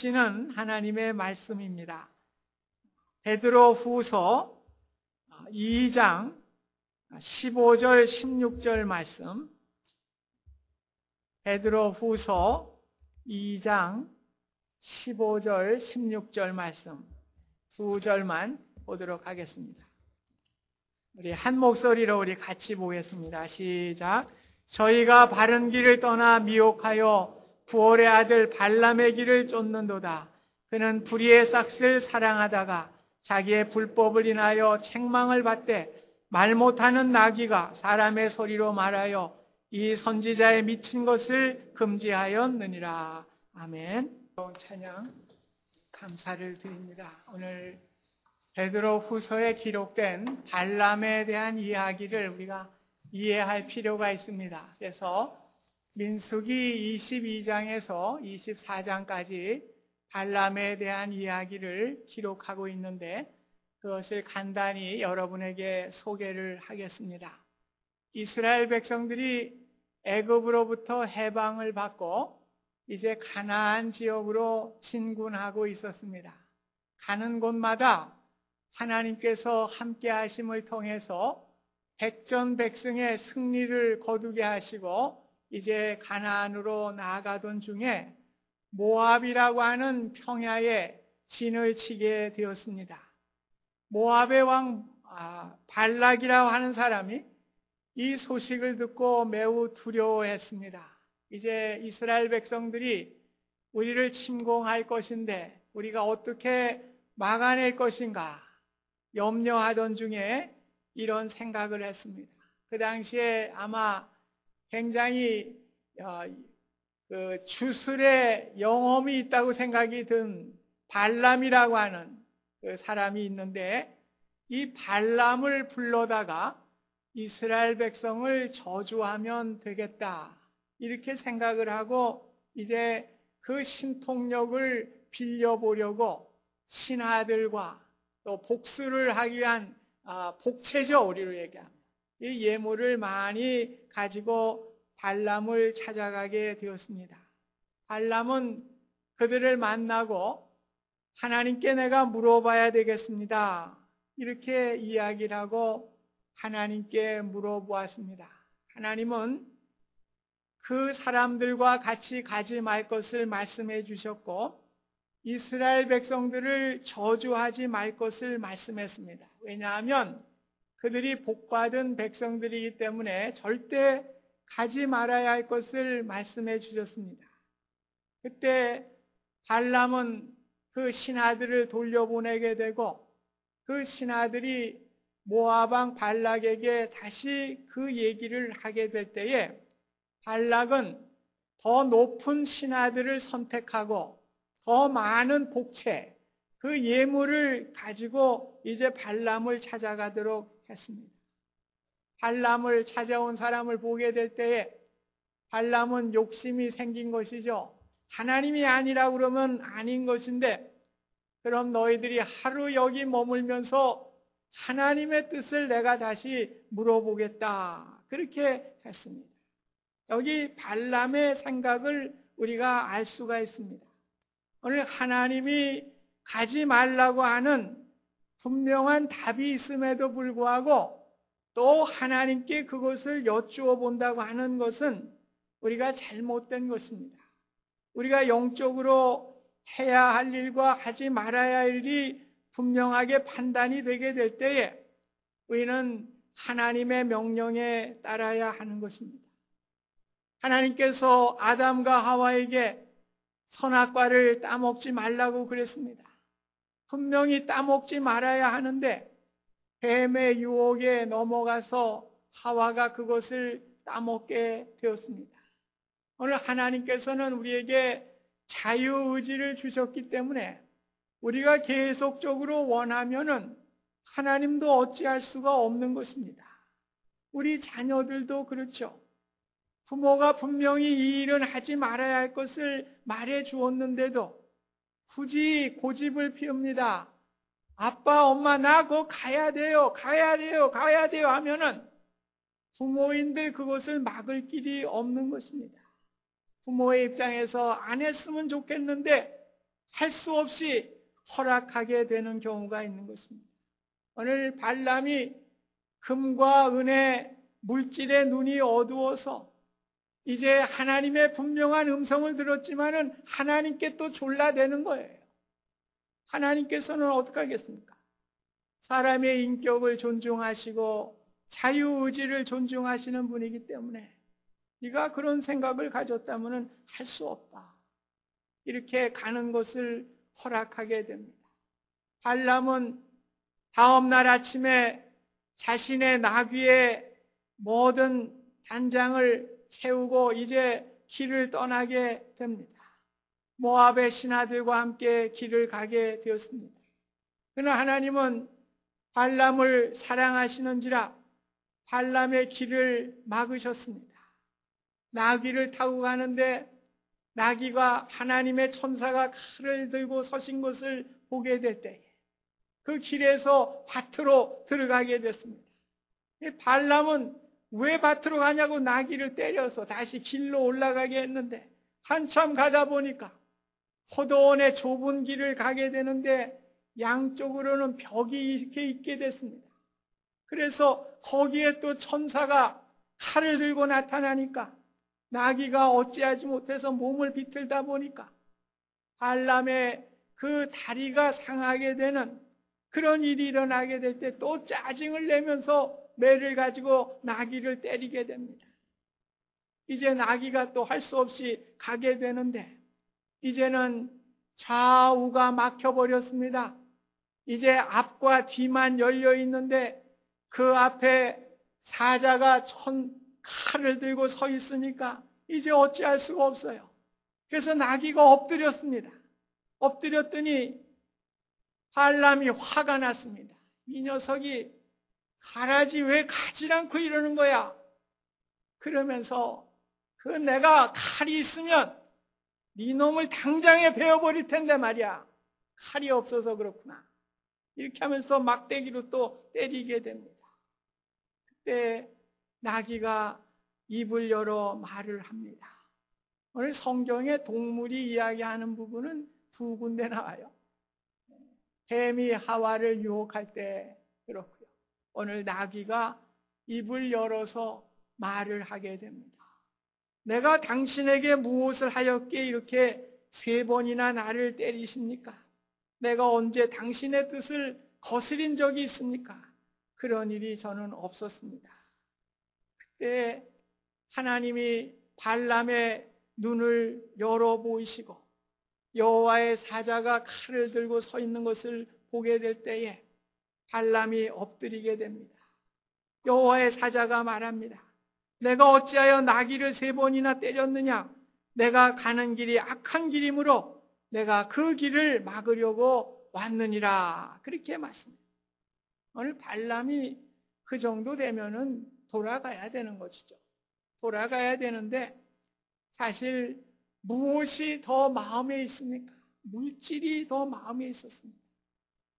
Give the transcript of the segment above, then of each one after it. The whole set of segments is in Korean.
주시는 하나님의 말씀입니다. 베드로후서 2장 15절 16절 말씀, 베드로후서 2장 15절 16절 말씀 두 절만 보도록 하겠습니다. 우리 한 목소리로 우리 같이 보겠습니다. 시작. 저희가 바른 길을 떠나 미혹하여 부올의 아들 발람의 길을 쫓는도다. 그는 불의의 싹을 사랑하다가 자기의 불법을 인하여 책망을 받되 말 못하는 나귀가 사람의 소리로 말하여 이 선지자의 미친 것을 금지하였느니라. 아멘. 찬양 감사를 드립니다. 오늘 베드로후서에 기록된 발람에 대한 이야기를 우리가 이해할 필요가 있습니다. 그래서 민수기 22장에서 24장까지 발람에 대한 이야기를 기록하고 있는데 그것을 간단히 여러분에게 소개를 하겠습니다. 이스라엘 백성들이 애굽으로부터 해방을 받고 이제 가나안 지역으로 진군하고 있었습니다. 가는 곳마다 하나님께서 함께 하심을 통해서 백전백승의 승리를 거두게 하시고 이제 가나안으로 나아가던 중에 모압이라고 하는 평야에 진을 치게 되었습니다. 모압의 왕 발락이라고 하는 사람이 이 소식을 듣고 매우 두려워했습니다. 이제 이스라엘 백성들이 우리를 침공할 것인데 우리가 어떻게 막아낼 것인가 염려하던 중에 이런 생각을 했습니다. 그 당시에 아마 굉장히 주술의 영험이 있다고 생각이 든 발람이라고 하는 그 사람이 있는데 이 발람을 불러다가 이스라엘 백성을 저주하면 되겠다 이렇게 생각을 하고 이제 그 신통력을 빌려보려고 신하들과 또 복수를 하기 위한 복채죠, 우리로 얘기하면 이 예물을 많이 가지고 발람을 찾아가게 되었습니다. 발람은 그들을 만나고 하나님께 내가 물어봐야 되겠습니다 이렇게 이야기를 하고 하나님께 물어보았습니다. 하나님은 그 사람들과 같이 가지 말 것을 말씀해 주셨고 이스라엘 백성들을 저주하지 말 것을 말씀했습니다. 왜냐하면 그들이 복받은 백성들이기 때문에 절대 가지 말아야 할 것을 말씀해 주셨습니다. 그때 발람은 그 신하들을 돌려보내게 되고 그 신하들이 모압 왕 발락에게 다시 그 얘기를 하게 될 때에 발락은 더 높은 신하들을 선택하고 더 많은 복채, 그 예물을 가지고 이제 발람을 찾아가도록 했습니다. 발람을 찾아온 사람을 보게 될 때에 발람은 욕심이 생긴 것이죠. 하나님이 아니라고 그러면 아닌 것인데 그럼 너희들이 하루 여기 머물면서 하나님의 뜻을 내가 다시 물어보겠다 그렇게 했습니다. 여기 발람의 생각을 우리가 알 수가 있습니다. 오늘 하나님이 가지 말라고 하는 분명한 답이 있음에도 불구하고 또 하나님께 그것을 여쭈어 본다고 하는 것은 우리가 잘못된 것입니다. 우리가 영적으로 해야 할 일과 하지 말아야 할 일이 분명하게 판단이 되게 될 때에 우리는 하나님의 명령에 따라야 하는 것입니다. 하나님께서 아담과 하와에게 선악과를 따먹지 말라고 그랬습니다. 분명히 따먹지 말아야 하는데 뱀의 유혹에 넘어가서 하와가 그것을 따먹게 되었습니다. 오늘 하나님께서는 우리에게 자유의지를 주셨기 때문에 우리가 계속적으로 원하면은 하나님도 어찌할 수가 없는 것입니다. 우리 자녀들도 그렇죠. 부모가 분명히 이 일은 하지 말아야 할 것을 말해 주었는데도 굳이 고집을 피웁니다. 아빠, 엄마, 나 그거 가야 돼요 하면은 부모인들 그것을 막을 길이 없는 것입니다. 부모의 입장에서 안 했으면 좋겠는데 할 수 없이 허락하게 되는 경우가 있는 것입니다. 오늘 발람이 금과 은의 물질의 눈이 어두워서 이제 하나님의 분명한 음성을 들었지만은 하나님께 또 졸라대는 거예요. 하나님께서는 어떻게 하겠습니까? 사람의 인격을 존중하시고 자유의지를 존중하시는 분이기 때문에 네가 그런 생각을 가졌다면 할 수 없다. 이렇게 가는 것을 허락하게 됩니다. 발람은 다음 날 아침에 자신의 나귀의 모든 단장을 채우고 이제 길을 떠나게 됩니다. 모압의 신하들과 함께 길을 가게 되었습니다. 그러나 하나님은 발람을 사랑하시는지라 발람의 길을 막으셨습니다. 나귀를 타고 가는데 나귀가 하나님의 천사가 칼을 들고 서신 것을 보게 될 때에 그 길에서 밭으로 들어가게 됐습니다. 발람은 왜 밭으로 가냐고 나귀를 때려서 다시 길로 올라가게 했는데 한참 가다 보니까 포도원의 좁은 길을 가게 되는데 양쪽으로는 벽이 이렇게 있게 됐습니다. 그래서 거기에 또 천사가 칼을 들고 나타나니까 나귀가 어찌하지 못해서 몸을 비틀다 보니까 발람의 그 다리가 상하게 되는 그런 일이 일어나게 될 때 또 짜증을 내면서 매를 가지고 나귀를 때리게 됩니다. 이제 나귀가 또 할 수 없이 가게 되는데 이제는 좌우가 막혀버렸습니다. 이제 앞과 뒤만 열려 있는데 그 앞에 사자가 칼을 들고 서 있으니까 이제 어찌할 수가 없어요. 그래서 나귀가 엎드렸습니다. 엎드렸더니 발람이 화가 났습니다. 이 녀석이 가라지 왜 가지 않고 이러는 거야? 그러면서 내가 칼이 있으면 네 놈을 당장에 베어버릴 텐데 말이야. 칼이 없어서 그렇구나. 이렇게 하면서 막대기로 또 때리게 됩니다. 그때 나귀가 입을 열어 말을 합니다. 오늘 성경에 동물이 이야기하는 부분은 두 군데 나와요. 뱀이 하와를 유혹할 때 그렇고요. 오늘 나귀가 입을 열어서 말을 하게 됩니다. 내가 당신에게 무엇을 하였기에 이렇게 3번이나 나를 때리십니까? 내가 언제 당신의 뜻을 거스린 적이 있습니까? 그런 일이 저는 없었습니다. 그때 하나님이 발람의 눈을 열어 보이시고 여호와의 사자가 칼을 들고 서 있는 것을 보게 될 때에 발람이 엎드리게 됩니다. 여호와의 사자가 말합니다. 내가 어찌하여 나귀를 3번이나 때렸느냐? 내가 가는 길이 악한 길이므로 내가 그 길을 막으려고 왔느니라. 그렇게 말씀합니다. 오늘 발람이 그 정도 되면은 돌아가야 되는 것이죠. 돌아가야 되는데 사실 무엇이 더 마음에 있습니까? 물질이 더 마음에 있었습니다.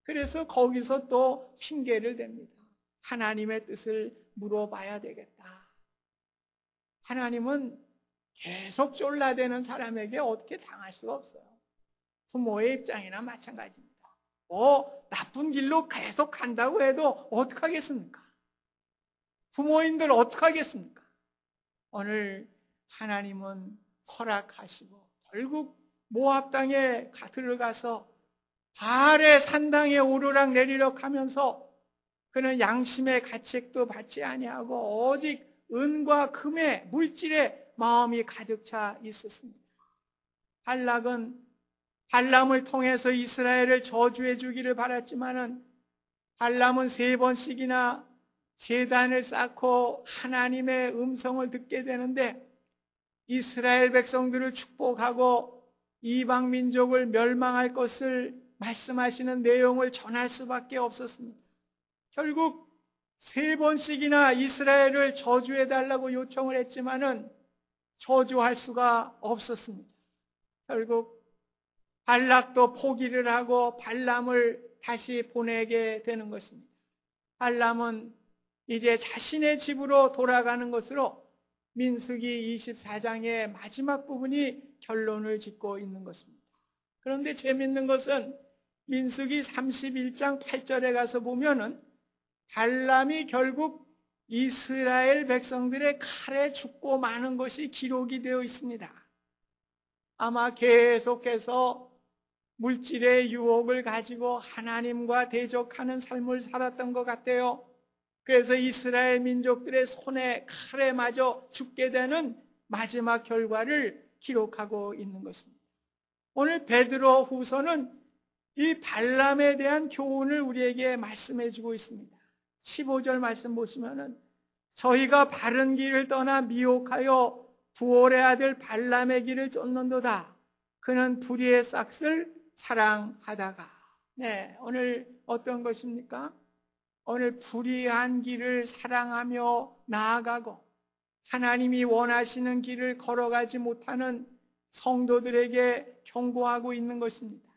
그래서 거기서 또 핑계를 댑니다. 하나님의 뜻을 물어봐야 되겠다. 하나님은 계속 쫄라대는 사람에게 어떻게 당할 수가 없어요. 부모의 입장이나 마찬가지입니다. 나쁜 길로 계속 간다고 해도 어떡하겠습니까? 부모님들 어떡하겠습니까? 오늘 하나님은 허락하시고 결국 모압 땅에 들어가서 바알의 산당에 오르락 내리락 하면서 그는 양심의 가책도 받지 아니하고 오직 은과 금의 물질에 마음이 가득 차 있었습니다. 발람을 통해서 이스라엘을 저주해 주기를 바랐지만은 발람은 3번씩이나 제단을 쌓고 하나님의 음성을 듣게 되는데 이스라엘 백성들을 축복하고 이방 민족을 멸망할 것을 말씀하시는 내용을 전할 수밖에 없었습니다. 결국 3번씩이나 이스라엘을 저주해달라고 요청을 했지만은 저주할 수가 없었습니다. 결국 발락도 포기를 하고 발람을 다시 보내게 되는 것입니다. 발람은 이제 자신의 집으로 돌아가는 것으로 민수기 24장의 마지막 부분이 결론을 짓고 있는 것입니다. 그런데 재밌는 것은 민수기 31장 8절에 가서 보면은 발람이 결국 이스라엘 백성들의 칼에 죽고 마는 것이 기록이 되어 있습니다. 아마 계속해서 물질의 유혹을 가지고 하나님과 대적하는 삶을 살았던 것 같아요. 그래서 이스라엘 민족들의 손에 칼에 맞아 죽게 되는 마지막 결과를 기록하고 있는 것입니다. 오늘 베드로 후서는 이 발람에 대한 교훈을 우리에게 말씀해 주고 있습니다. 15절 말씀 보시면은 저희가 바른 길을 떠나 미혹하여 부올의 아들 발람의 길을 쫓는도다. 그는 불의의 싹을 사랑하다가. 네, 오늘 어떤 것입니까? 오늘 불의한 길을 사랑하며 나아가고 하나님이 원하시는 길을 걸어가지 못하는 성도들에게 경고하고 있는 것입니다.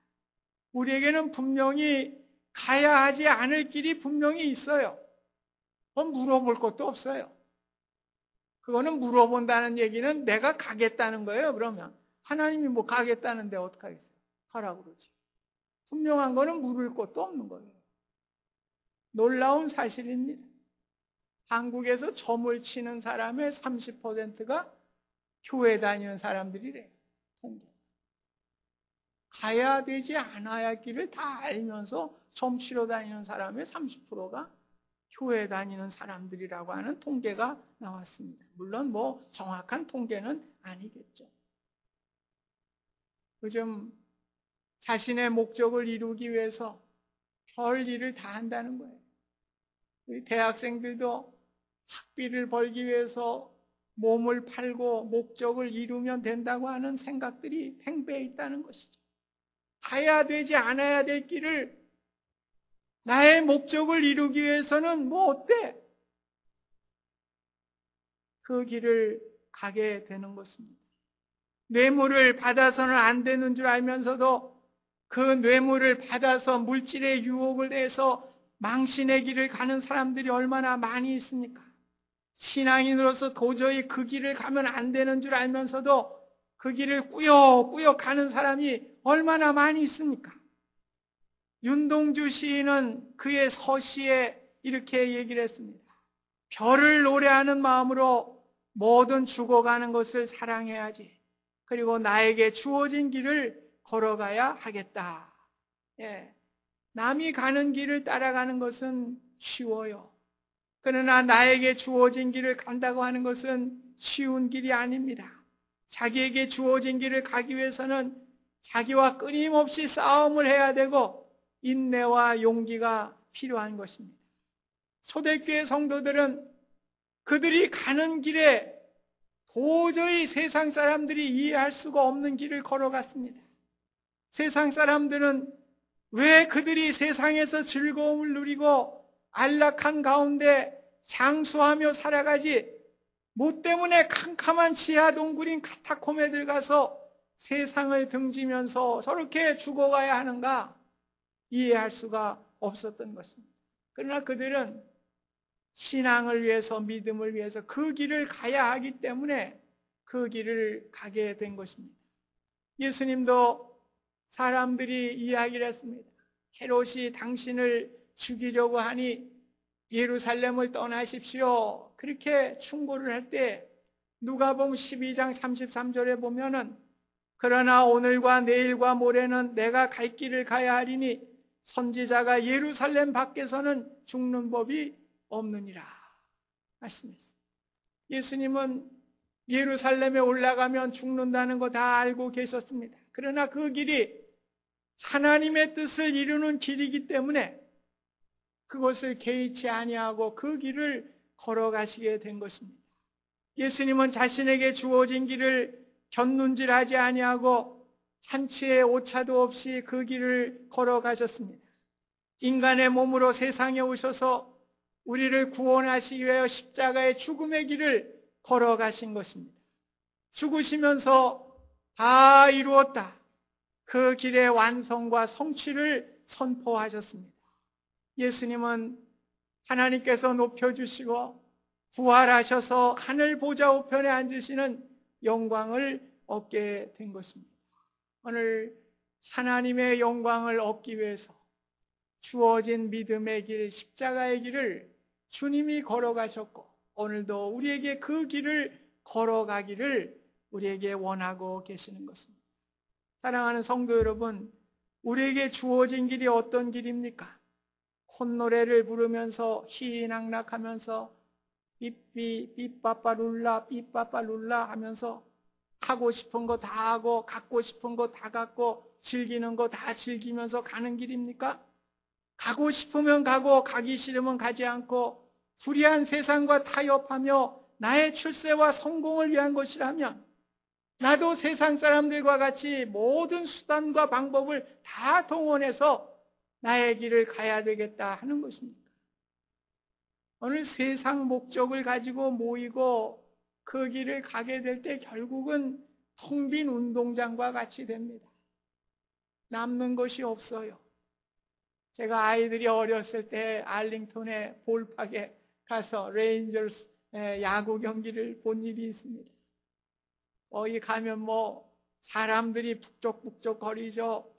우리에게는 분명히 가야 하지 않을 길이 분명히 있어요. 물어볼 것도 없어요. 그거는 물어본다는 얘기는 내가 가겠다는 거예요. 그러면 하나님이 뭐 가겠다는데 어떡하겠어요? 가라고 그러지. 분명한 거는 물을 것도 없는 거예요. 놀라운 사실입니다. 한국에서 점을 치는 사람의 30%가 교회 다니는 사람들이래요. 통계. 가야 되지 않아야 할 길을 다 알면서 점 치러 다니는 사람의 30%가 교회 다니는 사람들이라고 하는 통계가 나왔습니다. 물론 뭐 정확한 통계는 아니겠죠. 요즘 자신의 목적을 이루기 위해서 별 일을 다 한다는 거예요. 우리 대학생들도 학비를 벌기 위해서 몸을 팔고 목적을 이루면 된다고 하는 생각들이 팽배해 있다는 것이죠. 가야 되지 않아야 될 길을 나의 목적을 이루기 위해서는 뭐 어때? 그 길을 가게 되는 것입니다. 뇌물을 받아서는 안 되는 줄 알면서도 그 뇌물을 받아서 물질의 유혹을 내서 망신의 길을 가는 사람들이 얼마나 많이 있습니까? 신앙인으로서 도저히 그 길을 가면 안 되는 줄 알면서도 그 길을 꾸역꾸역 가는 사람이 얼마나 많이 있습니까? 윤동주 시인은 그의 서시에 이렇게 얘기를 했습니다. 별을 노래하는 마음으로 뭐든 죽어가는 것을 사랑해야지. 그리고 나에게 주어진 길을 걸어가야 하겠다. 예. 남이 가는 길을 따라가는 것은 쉬워요. 그러나 나에게 주어진 길을 간다고 하는 것은 쉬운 길이 아닙니다. 자기에게 주어진 길을 가기 위해서는 자기와 끊임없이 싸움을 해야 되고 인내와 용기가 필요한 것입니다. 초대교회 성도들은 그들이 가는 길에 도저히 세상 사람들이 이해할 수가 없는 길을 걸어갔습니다. 세상 사람들은 왜 그들이 세상에서 즐거움을 누리고 안락한 가운데 장수하며 살아가지 뭐 때문에 캄캄한 지하 동굴인 카타콤에 들어가서 세상을 등지면서 저렇게 죽어가야 하는가 이해할 수가 없었던 것입니다. 그러나 그들은 신앙을 위해서 믿음을 위해서 그 길을 가야 하기 때문에 그 길을 가게 된 것입니다. 예수님도 사람들이 이야기를 했습니다. 헤롯이 당신을 죽이려고 하니 예루살렘을 떠나십시오. 그렇게 충고를 할 때 누가복음 12장 33절에 보면은 그러나 오늘과 내일과 모레는 내가 갈 길을 가야 하리니 선지자가 예루살렘 밖에서는 죽는 법이 없느니라 말씀했습니다. 예수님은 예루살렘에 올라가면 죽는다는 거 다 알고 계셨습니다. 그러나 그 길이 하나님의 뜻을 이루는 길이기 때문에 그것을 개의치 아니하고 그 길을 걸어가시게 된 것입니다. 예수님은 자신에게 주어진 길을 견눈질하지 아니하고 한치의 오차도 없이 그 길을 걸어가셨습니다. 인간의 몸으로 세상에 오셔서 우리를 구원하시기 위하여 십자가의 죽음의 길을 걸어가신 것입니다. 죽으시면서 다 이루었다. 그 길의 완성과 성취를 선포하셨습니다. 예수님은 하나님께서 높여주시고 부활하셔서 하늘 보좌 우편에 앉으시는 영광을 얻게 된 것입니다. 오늘 하나님의 영광을 얻기 위해서 주어진 믿음의 길, 십자가의 길을 주님이 걸어가셨고 오늘도 우리에게 그 길을 걸어가기를 우리에게 원하고 계시는 것입니다. 사랑하는 성도 여러분, 우리에게 주어진 길이 어떤 길입니까? 콧노래를 부르면서 희희낙낙하면서 삐빠빠룰라 삐빠빠룰라 하면서 하고 싶은 거 다 하고 갖고 싶은 거 다 갖고 즐기는 거 다 즐기면서 가는 길입니까? 가고 싶으면 가고 가기 싫으면 가지 않고 불의한 세상과 타협하며 나의 출세와 성공을 위한 것이라면 나도 세상 사람들과 같이 모든 수단과 방법을 다 동원해서 나의 길을 가야 되겠다 하는 것입니다. 오늘 세상 목적을 가지고 모이고 그 길을 가게 될 때 결국은 텅 빈 운동장과 같이 됩니다. 남는 것이 없어요. 제가 아이들이 어렸을 때 알링턴의 볼팍에 가서 레인저스 야구 경기를 본 일이 있습니다. 거기 가면 사람들이 북적북적 거리죠.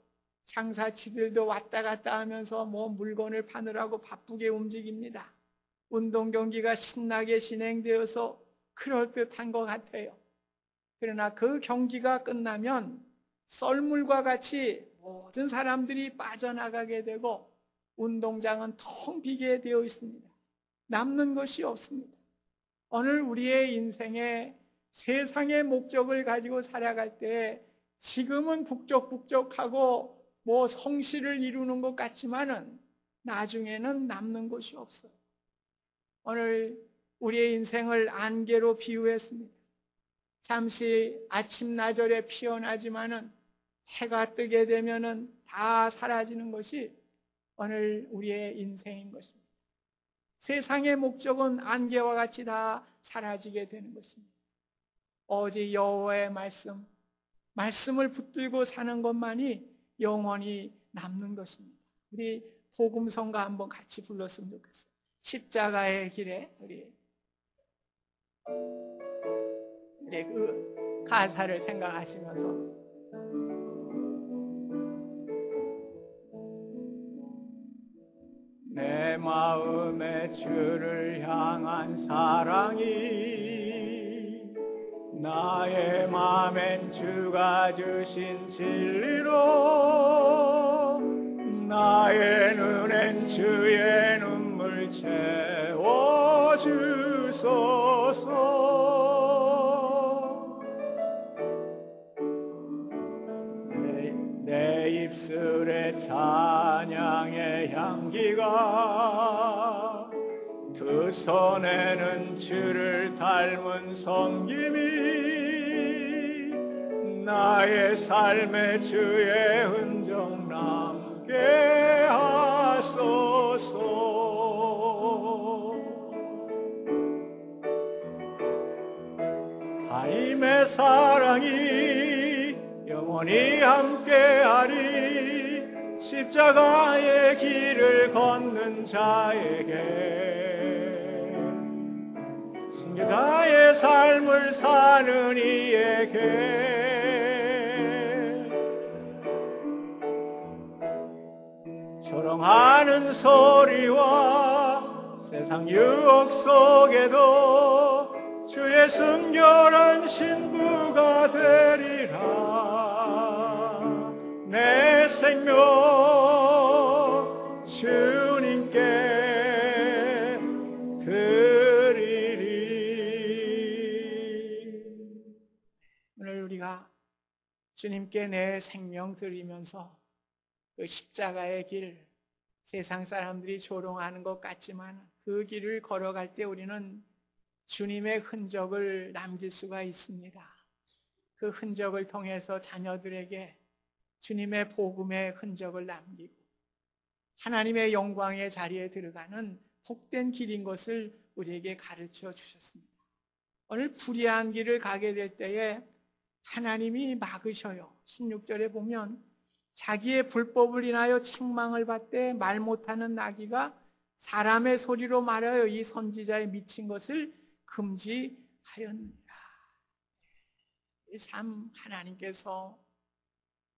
장사치들도 왔다 갔다 하면서 물건을 파느라고 바쁘게 움직입니다. 운동 경기가 신나게 진행되어서 그럴 듯한 것 같아요. 그러나 그 경기가 끝나면 썰물과 같이 모든 사람들이 빠져나가게 되고 운동장은 텅 비게 되어 있습니다. 남는 것이 없습니다. 오늘 우리의 인생에 세상의 목적을 가지고 살아갈 때 지금은 북적북적하고 성실을 이루는 것 같지만은 나중에는 남는 것이 없어요. 오늘 우리의 인생을 안개로 비유했습니다. 잠시 아침나절에 피어나지만은 해가 뜨게 되면은 다 사라지는 것이 오늘 우리의 인생인 것입니다. 세상의 목적은 안개와 같이 다 사라지게 되는 것입니다. 오직 여호와의 말씀을 붙들고 사는 것만이 영원히 남는 것입니다. 우리 복음성가 한번 같이 불렀으면 좋겠어요. 십자가의 길에 우리 그 가사를 생각하시면서 내 마음에 주를 향한 사랑이 나의 마음엔 주가 주신 진리로 나의 눈엔 주의 눈물 채워주소서. 내 입술에 찬양의 향기가 두 손에는 주를 닮은 섬김이 나의 삶에 주의 흔적 남게 하소서. 하나님의 사랑이 영원히 함께하리. 십자가의 길을 걷는 자에게 신뢰다의 삶을 사는 이에게 조롱하는 소리와 세상 유혹 속에도 주의 순결한 신부가 되리라. 내 생명 주님께 드리리. 오늘 우리가 주님께 내 생명 드리면서 그 십자가의 길, 세상 사람들이 조롱하는 것 같지만 그 길을 걸어갈 때 우리는 주님의 흔적을 남길 수가 있습니다. 그 흔적을 통해서 자녀들에게 주님의 복음의 흔적을 남기고 하나님의 영광의 자리에 들어가는 복된 길인 것을 우리에게 가르쳐 주셨습니다. 오늘 불의한 길을 가게 될 때에 하나님이 막으셔요. 16절에 보면 자기의 불법을 인하여 책망을 받되 말 못하는 나귀가 사람의 소리로 말하여 이 선지자의 미친 것을 금지하였느니라. 참 하나님께서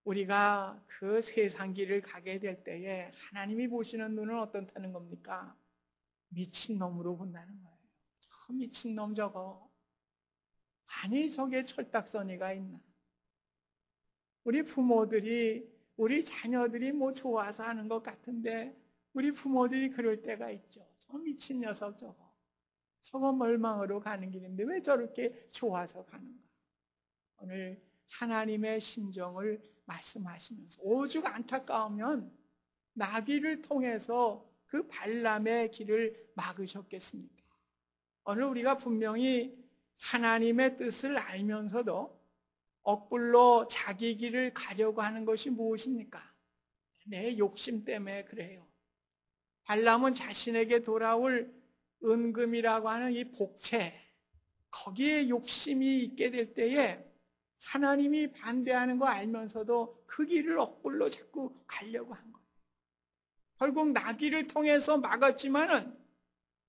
우리가 그 세상 길을 가게 될 때에 하나님이 보시는 눈은 어떻다는 겁니까? 미친놈으로 본다는 거예요. 저 미친놈 저거. 아니 저게 철딱서니가 있나. 우리 부모들이 우리 자녀들이 뭐 좋아서 하는 것 같은데 우리 부모들이 그럴 때가 있죠. 저 미친 녀석 저거. 저거 멸망으로 가는 길인데 왜 저렇게 좋아서 가는가. 오늘 하나님의 심정을 말씀하시면서 오죽 안타까우면 나비를 통해서 그 발람의 길을 막으셨겠습니까? 오늘 우리가 분명히 하나님의 뜻을 알면서도 억불로 자기 길을 가려고 하는 것이 무엇입니까? 내 욕심 때문에 그래요. 발람은 자신에게 돌아올 은금이라고 하는 이 복채, 거기에 욕심이 있게 될 때에 하나님이 반대하는 거 알면서도 그 길을 억불로 자꾸 가려고 한 거예요. 결국 나귀를 통해서 막았지만은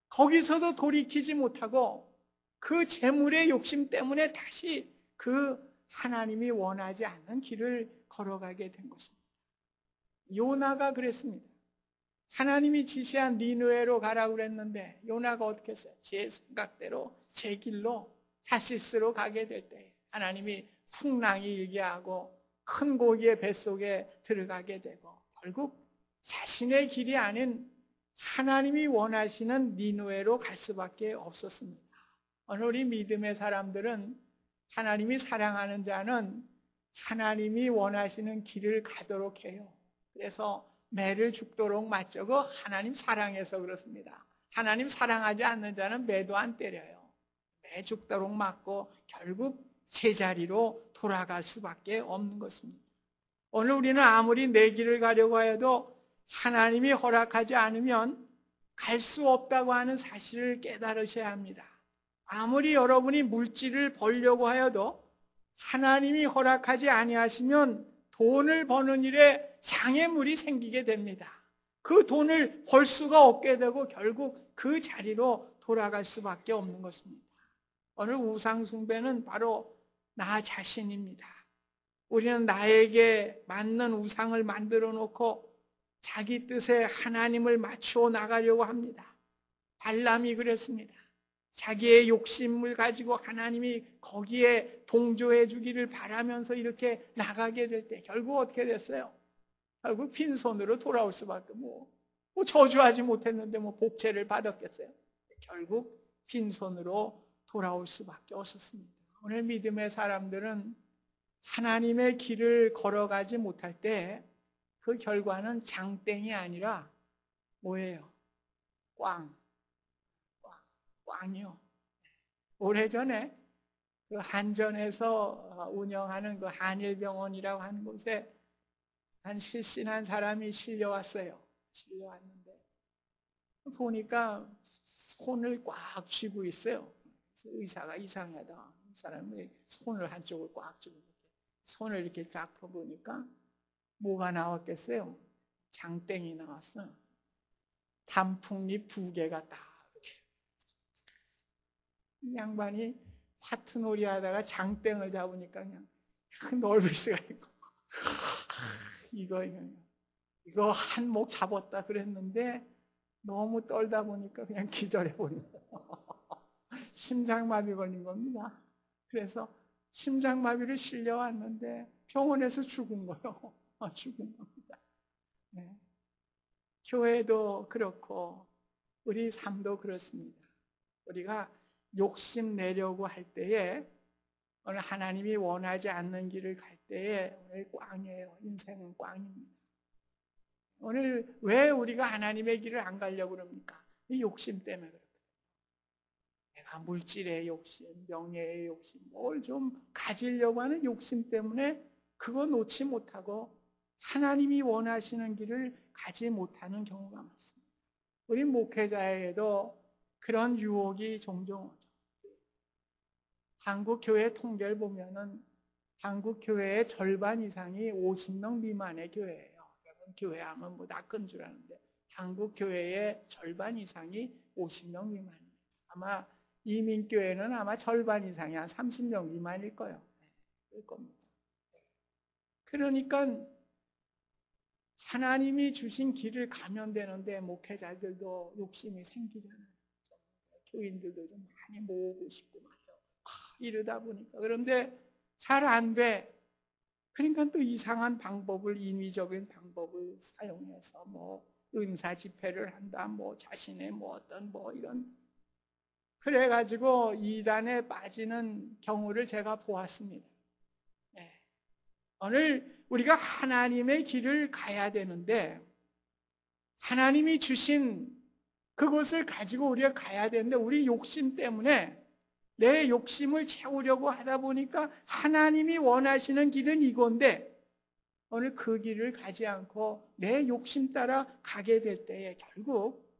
거기서도 돌이키지 못하고 그 재물의 욕심 때문에 다시 그 하나님이 원하지 않는 길을 걸어가게 된 것입니다. 요나가 그랬습니다. 하나님이 지시한 니느웨로 가라고 그랬는데 요나가 어떻게 했어요? 제 생각대로 제 길로 타시스로 가게 될 때 하나님이 풍랑이 일게 하고 큰 고기의 뱃속에 들어가게 되고 결국 자신의 길이 아닌 하나님이 원하시는 니느웨로 갈 수밖에 없었습니다. 오늘 우리 믿음의 사람들은 하나님이 사랑하는 자는 하나님이 원하시는 길을 가도록 해요. 그래서 매를 죽도록 맞저고 하나님 사랑해서 그렇습니다. 하나님 사랑하지 않는 자는 매도 안 때려요. 매 죽도록 맞고 결국 제자리로 돌아갈 수밖에 없는 것입니다. 오늘 우리는 아무리 내 길을 가려고 해도 하나님이 허락하지 않으면 갈 수 없다고 하는 사실을 깨달으셔야 합니다. 아무리 여러분이 물질을 벌려고 하여도 하나님이 허락하지 아니하시면 돈을 버는 일에 장애물이 생기게 됩니다. 그 돈을 벌 수가 없게 되고 결국 그 자리로 돌아갈 수밖에 없는 것입니다. 오늘 우상 숭배는 바로 나 자신입니다. 우리는 나에게 맞는 우상을 만들어 놓고 자기 뜻에 하나님을 맞추어 나가려고 합니다. 발람이 그랬습니다. 자기의 욕심을 가지고 하나님이 거기에 동조해 주기를 바라면서 이렇게 나가게 될 때 결국 어떻게 됐어요? 결국 빈손으로 돌아올 수밖에 뭐 저주하지 못했는데 뭐 복채를 받았겠어요? 결국 빈손으로 돌아올 수밖에 없었습니다. 오늘 믿음의 사람들은 하나님의 길을 걸어가지 못할 때 그 결과는 장땡이 아니라 뭐예요? 꽝이요. 오래전에 그 한전에서 운영하는 그 한일병원이라고 하는 곳에 한 실신한 사람이 실려왔어요. 실려왔는데 보니까 손을 꽉 쥐고 있어요. 의사가 이상하다. 이 사람이 손을 한쪽을 꽉 쥐고 손을 이렇게 쫙 펴보니까 뭐가 나왔겠어요? 장땡이 나왔어. 단풍잎 2개가 딱 이렇게. 이 양반이 화투놀이 하다가 장땡을 잡으니까 그냥 넓을 수가 있고 이거 한 목 잡았다 그랬는데 너무 떨다 보니까 그냥 기절해 버린 거예요. 심장마비 걸린 겁니다. 그래서 심장마비를 실려왔는데 병원에서 죽은 거예요. 죽은 겁니다. 네. 교회도 그렇고 우리 삶도 그렇습니다. 우리가 욕심내려고 할 때에 오늘 하나님이 원하지 않는 길을 갈 때에 오늘 꽝이에요. 인생은 꽝입니다. 오늘 왜 우리가 하나님의 길을 안 가려고 그럽니까? 이 욕심 때문에 그렇거든요. 내가 물질의 욕심, 명예의 욕심, 뭘 좀 가지려고 하는 욕심 때문에 그거 놓지 못하고 하나님이 원하시는 길을 가지 못하는 경우가 많습니다. 우리 목회자에게도 그런 유혹이 종종 오죠. 한국 교회 통계를 보면은 한국 교회의 절반 이상이 50명 미만의 교회예요. 여러분 교회 하면 뭐 다 큰 줄 아는데 한국 교회의 절반 이상이 50명 미만입니다. 아마 이민교회는 아마 절반 이상이 한 30명 미만일 거예요. 그럴 겁니다. 그러니까 하나님이 주신 길을 가면 되는데 목회자들도 욕심이 생기잖아요. 교인들도 좀 많이 모으고 싶고 말이요. 이러다 보니까. 그런데 잘 안 돼. 그러니까 또 이상한 방법을, 인위적인 방법을 사용해서 뭐 은사 집회를 한다, 뭐 자신의 뭐 어떤 뭐 이런, 그래가지고 이단에 빠지는 경우를 제가 보았습니다. 네. 오늘 우리가 하나님의 길을 가야 되는데, 하나님이 주신 그것을 가지고 우리가 가야 되는데, 우리 욕심 때문에 내 욕심을 채우려고 하다 보니까 하나님이 원하시는 길은 이건데, 오늘 그 길을 가지 않고 내 욕심 따라 가게 될 때에 결국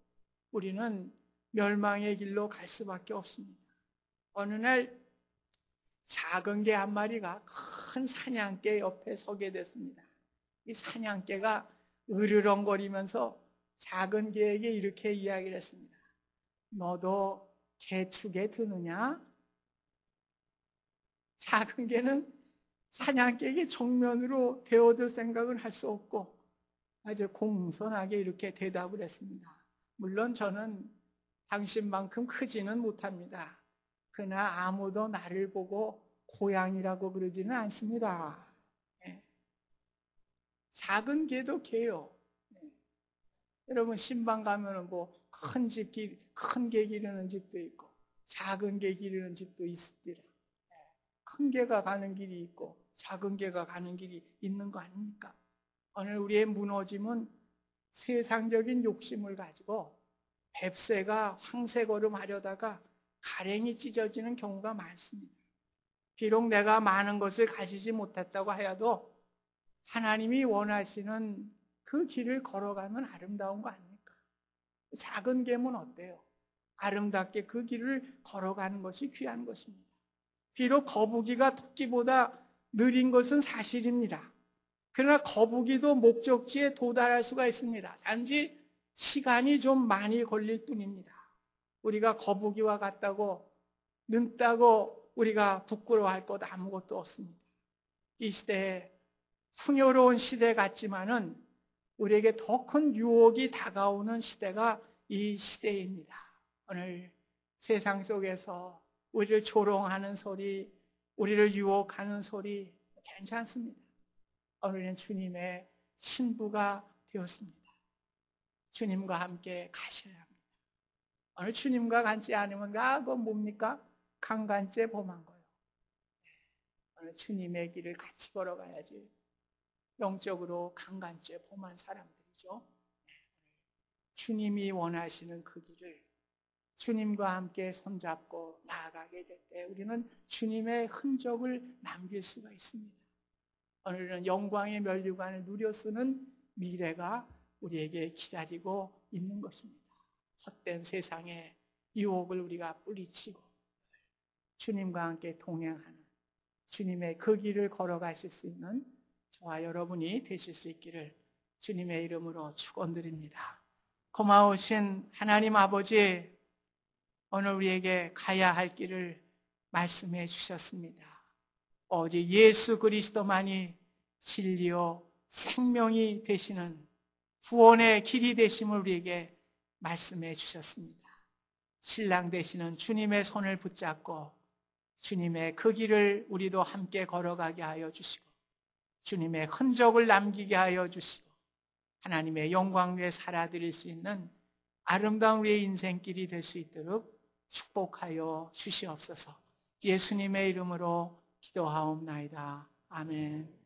우리는 멸망의 길로 갈 수밖에 없습니다. 어느 날 작은 개 한 마리가 큰 사냥개 옆에 서게 됐습니다. 이 사냥개가 으르렁거리면서 작은 개에게 이렇게 이야기를 했습니다. 너도 개축에 드느냐? 작은 개는 사냥개에게 정면으로 대어들 생각을 할 수 없고 아주 공손하게 이렇게 대답을 했습니다. 물론 저는 당신만큼 크지는 못합니다. 그러나 아무도 나를 보고 고양이라고 그러지는 않습니다. 네. 작은 개도 개요. 네. 여러분 신방 가면은 뭐 큰 개 기르는 집도 있고 작은 개 기르는 집도 있습니다. 네. 큰 개가 가는 길이 있고 작은 개가 가는 길이 있는 거 아닙니까? 오늘 우리의 무너짐은 세상적인 욕심을 가지고 뱁새가 황새걸음 하려다가 가랭이 찢어지는 경우가 많습니다. 비록 내가 많은 것을 가지지 못했다고 하여도 하나님이 원하시는 그 길을 걸어가면 아름다운 거 아닙니까? 작은 개는 어때요? 아름답게 그 길을 걸어가는 것이 귀한 것입니다. 비록 거북이가 토끼보다 느린 것은 사실입니다. 그러나 거북이도 목적지에 도달할 수가 있습니다. 단지 시간이 좀 많이 걸릴 뿐입니다. 우리가 거북이와 같다고 늦다고 우리가 부끄러워할 것 아무것도 없습니다. 이 시대에 풍요로운 시대 같지만은 우리에게 더 큰 유혹이 다가오는 시대가 이 시대입니다. 오늘 세상 속에서 우리를 조롱하는 소리, 우리를 유혹하는 소리 괜찮습니다. 오늘은 주님의 신부가 되었습니다. 주님과 함께 가셔야 합니다. 오늘 주님과 같지 않으면 그건 뭡니까? 강간죄 범한 거예요. 오늘 주님의 길을 같이 걸어가야지. 영적으로 강간죄 범한 사람들이죠. 주님이 원하시는 그 길을 주님과 함께 손잡고 나아가게 될 때 우리는 주님의 흔적을 남길 수가 있습니다. 오늘은 영광의 면류관을 누려 쓰는 미래가 우리에게 기다리고 있는 것입니다. 헛된 세상의 유혹을 우리가 뿌리치고 주님과 함께 동행하는 주님의 그 길을 걸어가실 수 있는 저와 여러분이 되실 수 있기를 주님의 이름으로 축원드립니다. 고마우신 하나님 아버지, 오늘 우리에게 가야 할 길을 말씀해 주셨습니다. 오직 예수 그리스도만이 진리요 생명이 되시는 구원의 길이 되심을 우리에게 말씀해 주셨습니다. 신랑 되시는 주님의 손을 붙잡고 주님의 그 길을 우리도 함께 걸어가게 하여 주시고 주님의 흔적을 남기게 하여 주시고 하나님의 영광 위에 살아드릴 수 있는 아름다운 우리의 인생길이 될 수 있도록 축복하여 주시옵소서. 예수님의 이름으로 기도하옵나이다. 아멘.